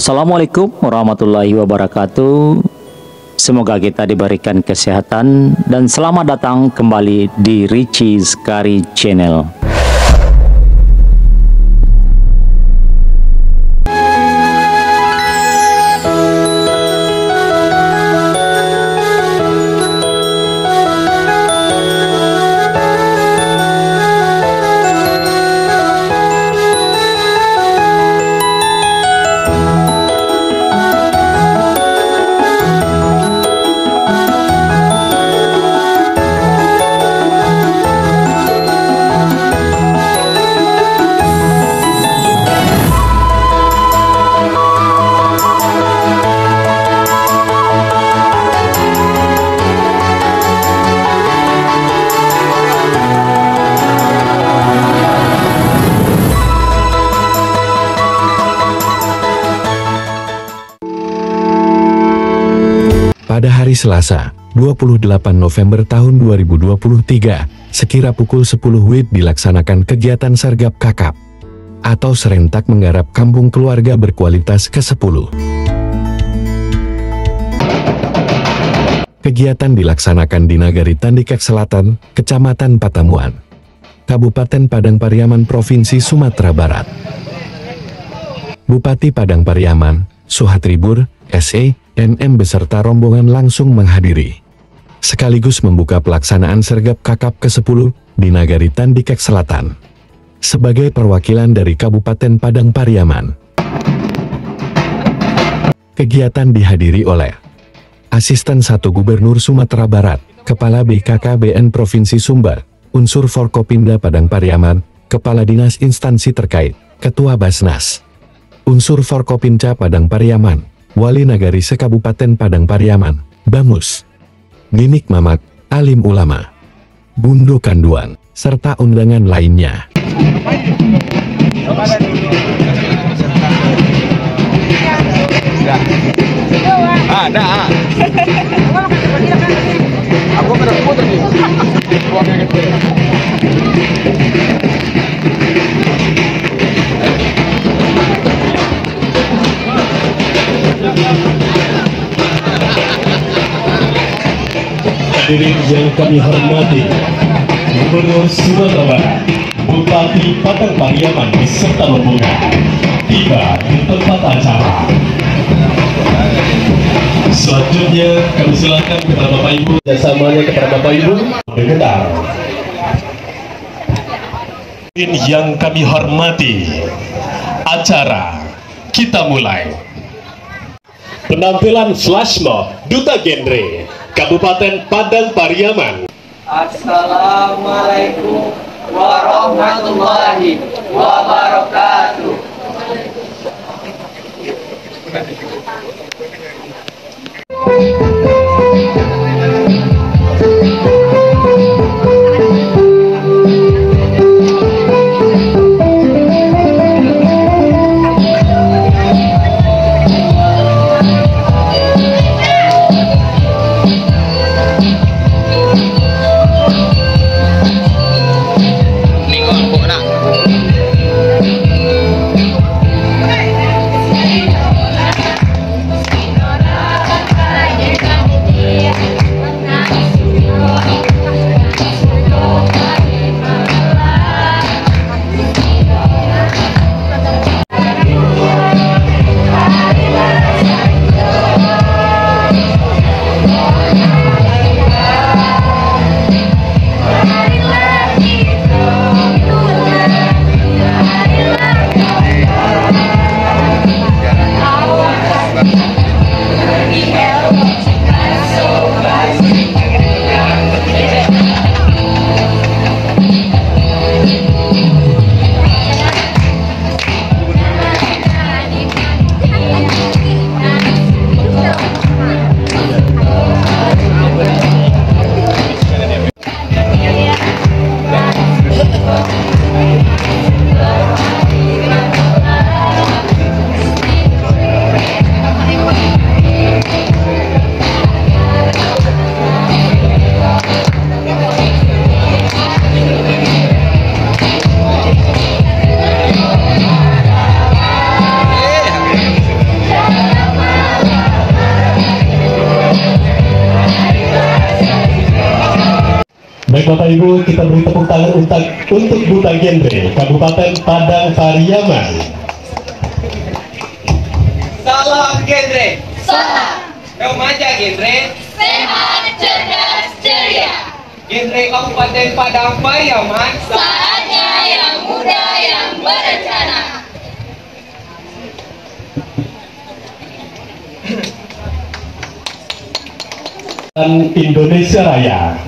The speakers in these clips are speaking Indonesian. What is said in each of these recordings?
Assalamualaikum warahmatullahi wabarakatuh. Semoga kita diberikan kesehatan dan selamat datang kembali di Ricis Kari Channel. Pada hari Selasa, 28 November tahun 2023, sekira pukul 10 WIB dilaksanakan kegiatan Sergap Kakap atau serentak menggarap kampung keluarga berkualitas ke-10. Kegiatan dilaksanakan di Nagari Tandikek Selatan, Kecamatan Patamuan, Kabupaten Padang Pariaman, Provinsi Sumatera Barat. Bupati Padang Pariaman, Suhatribur, SE, NM beserta rombongan langsung menghadiri, sekaligus membuka pelaksanaan Sergap Kakap ke-10 di Nagari Tandikek Selatan, sebagai perwakilan dari Kabupaten Padang Pariaman. Kegiatan dihadiri oleh Asisten 1 Gubernur Sumatera Barat, Kepala BKKBN Provinsi Sumbar, unsur Forkopimda Padang Pariaman, Kepala Dinas Instansi terkait, Ketua Basnas, unsur Forkopimda Padang Pariaman, Wali Nagari Sekabupaten Padang Pariaman, Bamus, Ginik Mamak, Alim Ulama, Bundo Kanduan, serta undangan lainnya. Hadirin yang kami hormati, Gubernur Sumatera Barat, Bupati Padang Pariaman beserta rombongan tiba di tempat acara. Selanjutnya kami silakan kepada Bapak Ibu, kerjasamanya kepada Bapak Ibu bergetar. Yang kami hormati, acara kita mulai. Penampilan flash mob Duta Genre Kabupaten Padang Pariaman. Assalamualaikum warahmatullahi wabarakatuh. Baik Bapak Ibu, kita beri tepuk tangan untuk Duta Genre Kabupaten Padang Pariaman. Salam genre. Salam. Remaja genre. Sehat, cerdas, ceria. Genre Kabupaten Padang Pariaman. Saatnya yang muda yang berencana. Dan Indonesia Raya.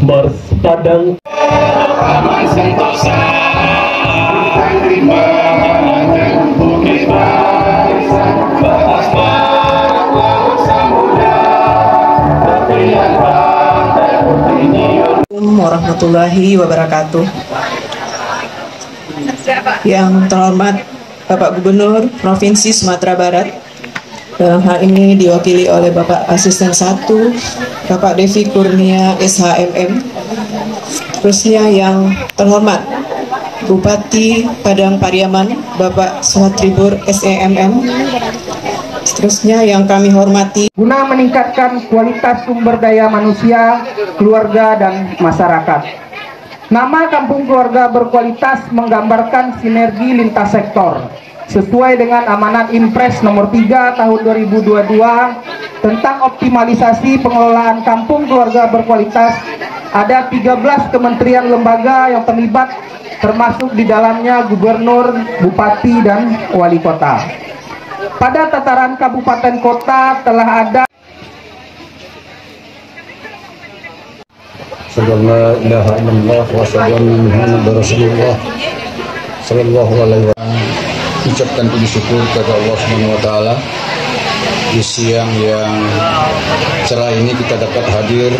Mars Padang. Warahmatullahi wabarakatuh. Yang terhormat Bapak Gubernur Provinsi Sumatera Barat, dalam hal ini diwakili oleh Bapak Asisten 1 Bapak Devi Kurnia SHMM. Terusnya yang terhormat Bupati Padang Pariaman Bapak Suhatribur SEMM. Seterusnya yang kami hormati, guna meningkatkan kualitas sumber daya manusia, keluarga, dan masyarakat. Nama Kampung Keluarga Berkualitas menggambarkan sinergi lintas sektor sesuai dengan amanat Impres nomor 3 tahun 2022 tentang optimalisasi pengelolaan Kampung Keluarga Berkualitas. Ada 13 kementerian lembaga yang terlibat, termasuk di dalamnya gubernur, bupati, dan wali kota. Pada tataran kabupaten kota telah ada Sallallahu ilaha illallah wa sallallahu Muhammad Rasulullah sallallahu alaihi wasallam. Ucapkan puji syukur kepada Allah Subhanahu wa taala di siang yang cerah ini kita dapat hadir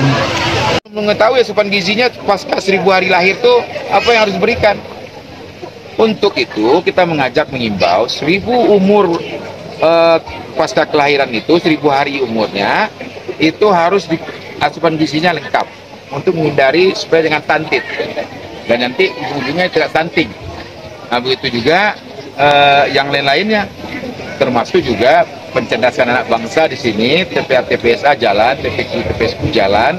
mengetahui asupan gizinya pasca 1000 hari lahir tuh apa yang harus diberikan. Untuk itu kita mengajak mengimbau 1000 umur pasca kelahiran itu 1000 hari umurnya itu harus asupan gizinya lengkap untuk menghindari supaya dengan stunted dan nanti ujungnya tidak stunting. Nah begitu juga yang lain-lainnya, termasuk juga pencerdasan anak bangsa di sini, TPA-TPSA jalan, TPQ-TPSQ jalan,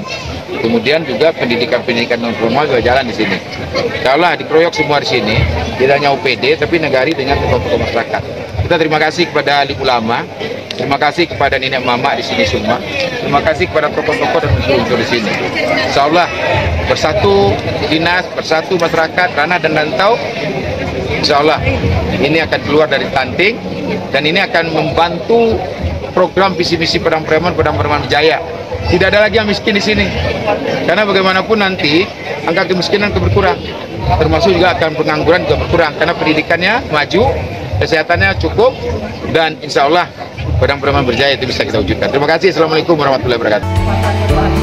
kemudian juga pendidikan-pendidikan non formal juga jalan di sini. Kalau dikeroyok semua di sini, tidak hanya UPD tapi negari dengan tokoh-tokoh masyarakat. Kita terima kasih kepada alim ulama, terima kasih kepada nenek mama di sini semua, terima kasih kepada tokoh-tokoh dan unsur-unsur di sini. Insya Allah bersatu dinas, bersatu masyarakat, ranah dan rantau, insya Allah ini akan keluar dari stunting dan ini akan membantu program visi misi Padang Pariaman Jaya. Tidak ada lagi yang miskin di sini, karena bagaimanapun nanti angka kemiskinan akan berkurang, termasuk juga akan pengangguran juga berkurang karena pendidikannya maju kesehatannya cukup, dan insya Allah Padang Pariaman berjaya itu bisa kita wujudkan. Terima kasih. Assalamualaikum warahmatullahi wabarakatuh.